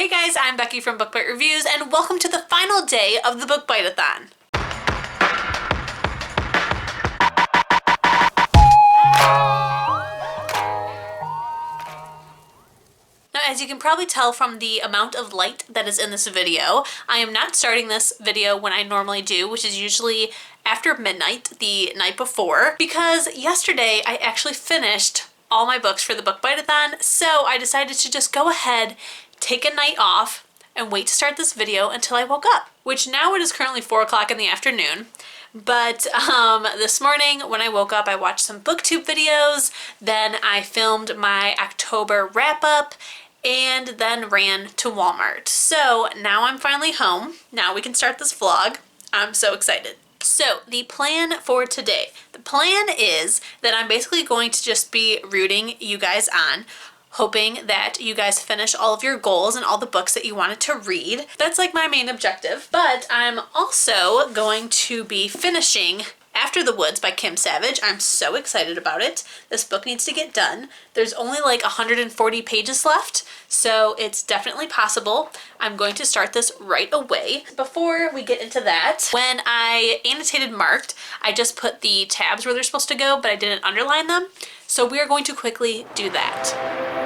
Hey guys, I'm Becky from Book Bite Reviews, and welcome to the final day of the Book Bite-A-Thon. Now, as you can probably tell from the amount of light that is in this video, I am not starting this video when I normally do, which is usually after midnight, the night before, because yesterday I actually finished all my books for the Book Bite-A-Thon, so I decided to just go ahead, take a night off, and wait to start this video until I woke up, which now it is currently 4 o'clock in the afternoon. But this morning when I woke up, I watched some booktube videos, then I filmed my October wrap-up, and then ran to Walmart. So now I'm finally home. Now we can start this vlog. I'm so excited. So the plan for today, the plan is that I'm basically going to just be rooting you guys on, hoping that you guys finish all of your goals and all the books that you wanted to read. That's like my main objective. But I'm also going to be finishing After the Woods by Kim Savage. I'm so excited about it. This book needs to get done. There's only like 140 pages left, so it's definitely possible. I'm going to start this right away. Before we get into that, when I annotated marked, I just put the tabs where they're supposed to go, but I didn't underline them. So we are going to quickly do that.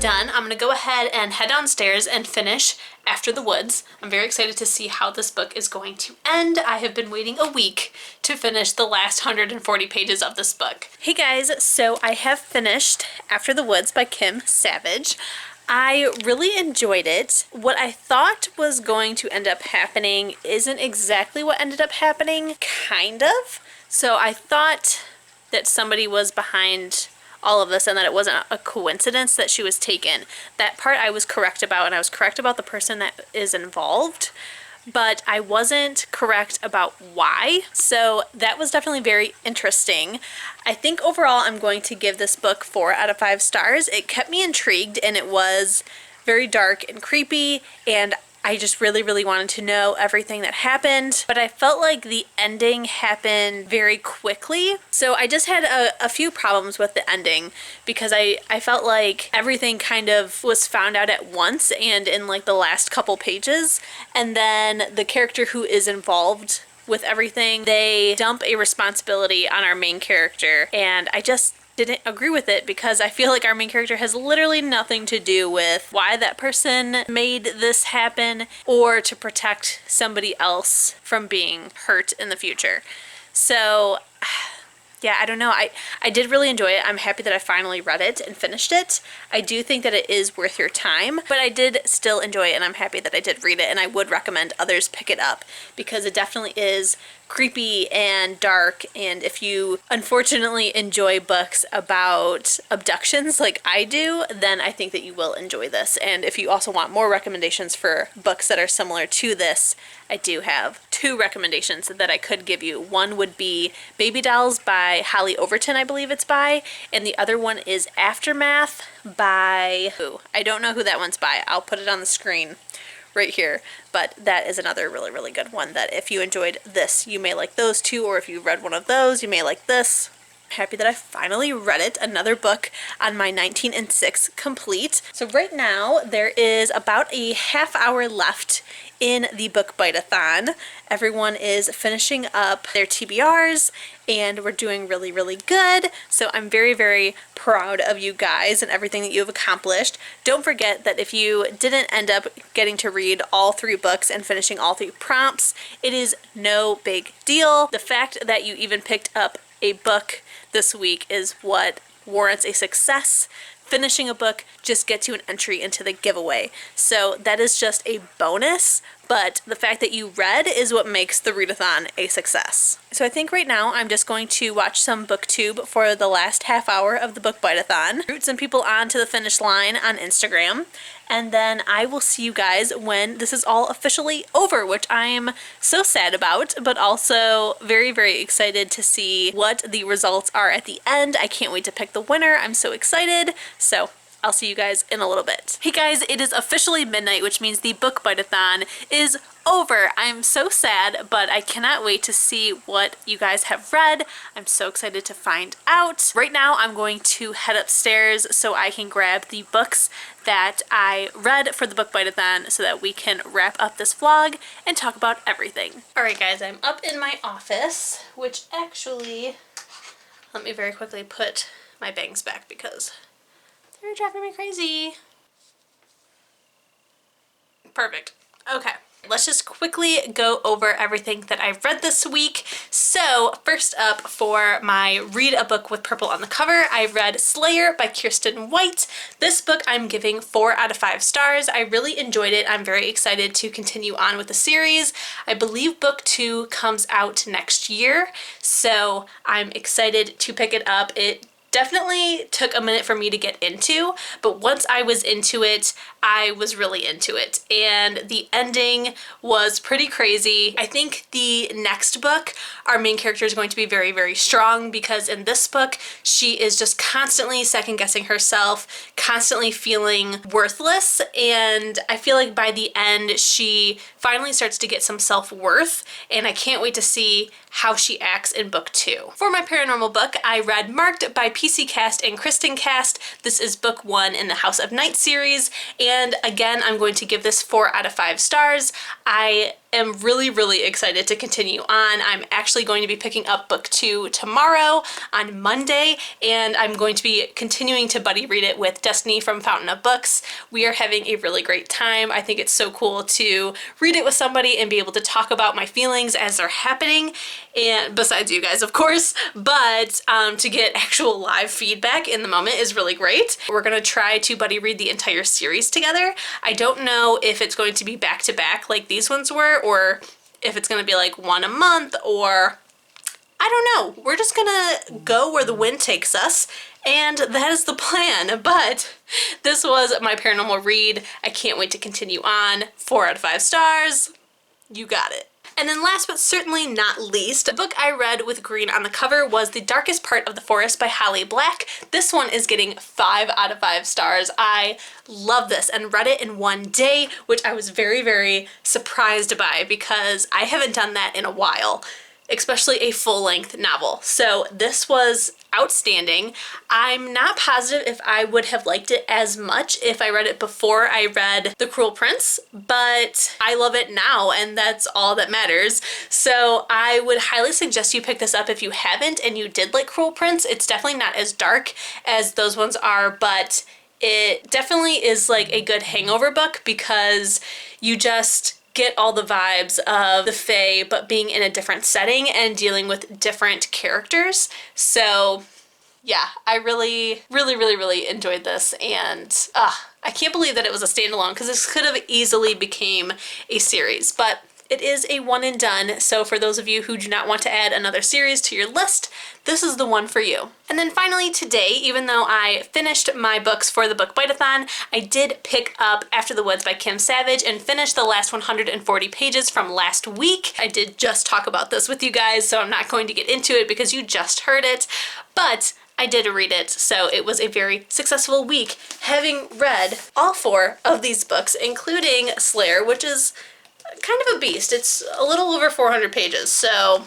Done. I'm gonna go ahead and head downstairs and finish After the Woods. I'm very excited to see how this book is going to end. I have been waiting a week to finish the last 140 pages of this book. Hey guys, so I have finished After the Woods by Kim Savage. I really enjoyed it. What I thought was going to end up happening isn't exactly what ended up happening, kind of. So I thought that somebody was behind all of this and that it wasn't a coincidence that she was taken. That part I was correct about, and I was correct about the person that is involved, but I wasn't correct about why. So that was definitely very interesting. I think overall I'm going to give this book 4 out of 5 stars. It kept me intrigued and it was very dark and creepy, and I just really wanted to know everything that happened, but I felt like the ending happened very quickly. So I just had a few problems with the ending because I felt like everything kind of was found out at once and in like the last couple pages, and then the character who is involved with everything, they dump a responsibility on our main character, and I just didn't agree with it because I feel like our main character has literally nothing to do with why that person made this happen or to protect somebody else from being hurt in the future. So yeah, I don't know. I did really enjoy it. I'm happy that I finally read it and finished it. I do think that it is worth your time, but I did still enjoy it, and I'm happy that I did read it, and I would recommend others pick it up because it definitely is creepy and dark, and if you unfortunately enjoy books about abductions like I do, then I think that you will enjoy this. And if you also want more recommendations for books that are similar to this, I do have 2 recommendations that I could give you. One would be Baby Dolls by Holly Overton, I believe it's by, and the other one is Aftermath by who? I don't know who that one's by. I'll put it on the screen right here, but that is another really good one that if you enjoyed this, you may like those 2, or if you read one of those, you may like this. I'm happy that I finally read it. Another book on my 19 and 6 complete. So right now there is about a half hour left in the Book Bite-A-Thon. Everyone is finishing up their TBRs and we're doing really good. So I'm very proud of you guys and everything that you have accomplished. Don't forget that if you didn't end up getting to read all 3 books and finishing all 3 prompts, it is no big deal. The fact that you even picked up a book this week is what warrants a success. Finishing a book just gets you an entry into the giveaway. So that is just a bonus, but the fact that you read is what makes the readathon a success. So I think right now I'm just going to watch some booktube for the last half hour of the book Bite-A-Thon, root some people on to the finish line on Instagram, and then I will see you guys when this is all officially over, which I'm so sad about, but also very, very excited to see what the results are at the end. I can't wait to pick the winner. I'm so excited. So I'll see you guys in a little bit. Hey guys, it is officially midnight, which means the book Bite-A-Thon is over. I'm so sad, but I cannot wait to see what you guys have read. I'm so excited to find out. Right now, I'm going to head upstairs so I can grab the books that I read for the book Bite-A-Thon so that we can wrap up this vlog and talk about everything. All right, guys, I'm up in my office, which actually, let me very quickly put my bangs back because they're driving me crazy. Perfect. Okay. Let's just quickly go over everything that I've read this week. So first up, for my read a book with purple on the cover, I read Slayer by Kiersten White. This book I'm giving 4 out of 5 stars. I really enjoyed it. I'm very excited to continue on with the series. I believe book 2 comes out next year, so I'm excited to pick it up. It definitely took a minute for me to get into, but once I was into it, I was really into it, and the ending was pretty crazy. I think the next book, our main character is going to be very, very strong, because in this book, she is just constantly second-guessing herself, constantly feeling worthless, and I feel like by the end, she finally starts to get some self-worth, and I can't wait to see how she acts in book 2. For my paranormal book, I read Marked by PC Cast and Kristen Cast. This is book 1 in the House of Night series, and again, I'm going to give this 4 out of 5 stars. I am really, really excited to continue on. I'm actually going to be picking up book 2 tomorrow on Monday, and I'm going to be continuing to buddy read it with Destiny from Fountain of Books. We are having a really great time. I think it's so cool to read it with somebody and be able to talk about my feelings as they're happening, and besides you guys, of course, but to get actual live feedback in the moment is really great. We're gonna try to buddy read the entire series together. I don't know if it's going to be back to back like these ones were, or if it's gonna be like one a month, or I don't know. We're just gonna go where the wind takes us, and that is the plan. But this was my paranormal read. I can't wait to continue on. 4 out of 5 stars. You got it. And then last but certainly not least, the book I read with green on the cover was The Darkest Part of the Forest by Holly Black. This one is getting 5 out of 5 stars. I love this and read it in one day, which I was very, very surprised by because I haven't done that in a while, especially a full-length novel. So this was outstanding. I'm not positive if I would have liked it as much if I read it before I read The Cruel Prince, but I love it now, and that's all that matters. So I would highly suggest you pick this up if you haven't and you did like Cruel Prince. It's definitely not as dark as those ones are, but it definitely is like a good hangover book because you just get all the vibes of the Fae, but being in a different setting and dealing with different characters. So yeah, I really, really, really, really enjoyed this, and I can't believe that it was a standalone because this could have easily became a series, but it is a one and done. So for those of you who do not want to add another series to your list, this is the one for you. And then finally today, even though I finished my books for the book Bite-A-Thon, I did pick up After the Woods by Kim Savage and finish the last 140 pages from last week. I did just talk about this with you guys, so I'm not going to get into it because you just heard it, but I did read it, so it was a very successful week, having read all 4 of these books, including Slayer, which is kind of a beast. It's a little over 400 pages, so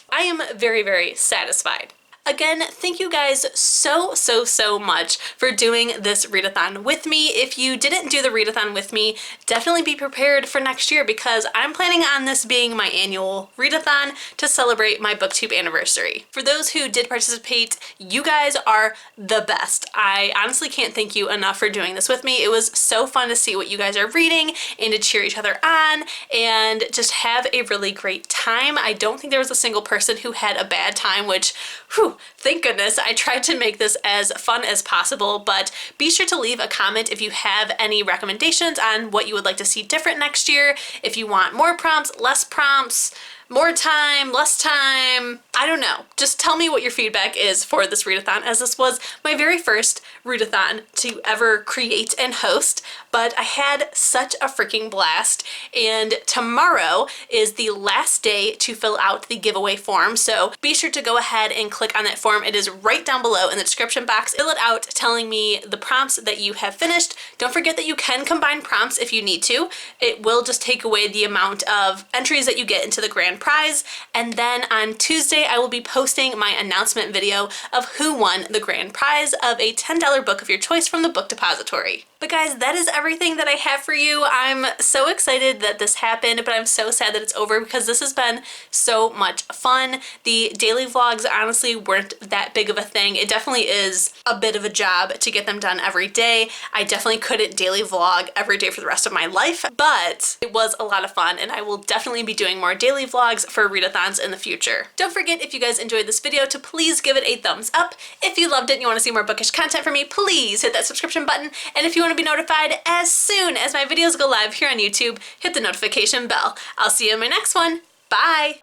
I am very, very satisfied. Again, thank you guys so much for doing this readathon with me. If you didn't do the readathon with me, definitely be prepared for next year because I'm planning on this being my annual readathon to celebrate my booktube anniversary. For those who did participate, you guys are the best. I honestly can't thank you enough for doing this with me. It was so fun to see what you guys are reading and to cheer each other on and just have a really great time. I don't think there was a single person who had a bad time, which, whew, thank goodness. I tried to make this as fun as possible, but be sure to leave a comment if you have any recommendations on what you would like to see different next year. If you want more prompts, less prompts, more time, less time, I don't know. Just tell me what your feedback is for this readathon, as this was my very first readathon to ever create and host, but I had such a freaking blast. And tomorrow is the last day to fill out the giveaway form, so be sure to go ahead and click on that form. It is right down below in the description box. Fill it out telling me the prompts that you have finished. Don't forget that you can combine prompts if you need to. It will just take away the amount of entries that you get into the grand prize. And then on Tuesday, I will be posting my announcement video of who won the grand prize of a $10 book of your choice from the book depository. But guys, that is everything that I have for you. I'm so excited that this happened, but I'm so sad that it's over because this has been so much fun. The daily vlogs honestly weren't that big of a thing. It definitely is a bit of a job to get them done every day. I definitely couldn't daily vlog every day for the rest of my life, but it was a lot of fun, and I will definitely be doing more daily vlogs for readathons in the future. Don't forget, if you guys enjoyed this video, to please give it a thumbs up. If you loved it and you want to see more bookish content from me, please hit that subscription button. And if you want to be notified as soon as my videos go live here on YouTube, hit the notification bell. I'll see you in my next one. Bye!